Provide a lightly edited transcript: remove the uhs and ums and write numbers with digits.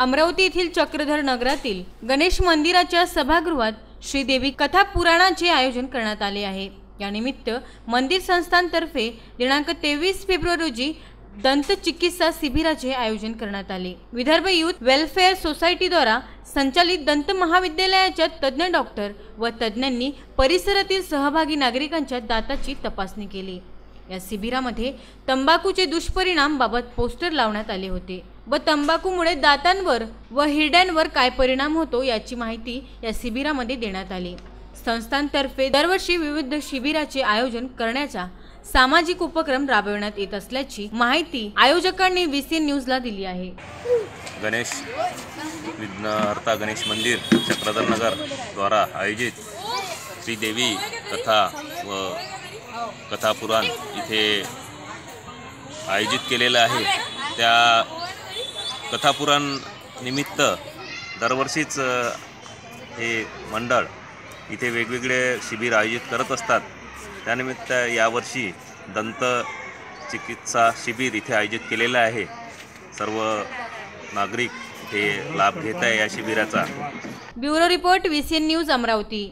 अमरावती येथील चक्रधर नगरातील गणेश मंदिराच्या सभागृहात श्रीदेवी कथा पुराणाचे आयोजन करण्यात आले आहे। या निमित्त मंदिर संस्थानतर्फे दिनांक 23 फेब्रुवारी रोजी दंत चिकित्सा शिबिराचे आयोजन करण्यात आले। विदर्भ यूथ वेलफेअर सोसायटी द्वारा संचालित दंत महाविद्यालयाच्या तज्ञ डॉक्टर व तज्ञांनी परिसरातील सहभागी नागरिकांच्या दाताची तपासणी केली। या शिबिरामध्ये तंबाखूचे दुष्परिणाम बाबत पोस्टर लावण्यात आले होते व तंबाखूमुळे दातांवर व हिरड्यांवर काय परिणाम होतो याची माहिती या शिबिरामध्ये देण्यात आली। संस्थांतर्फे दरवर्षी विविध शिबिराचे आयोजन करण्याचा सामाजिक उपक्रम राबविण्यात येत असल्याची माहिती आयोजकांनी VCN न्यूजला दिली आहे। गणेश विघ्नहर्ता गणेश मंदिर चक्रधर नगर द्वारा आयोजित श्रीदेवी कथा व कथा पुराण इथे आयोजित केलेलं आहे। त्या कथा पुराण निमित्त दरवर्षीच हे मंडळ इथे वेगवेगळे शिबिर आयोजित करत असतात। त्यानिमित्त यावर्षी दंत चिकित्सा शिबिर इथे आयोजित केलेलं आहे। सर्व नागरिक इथे लाभ घेत आहे या शिबिराचा। Bureau report VCN news Amravati.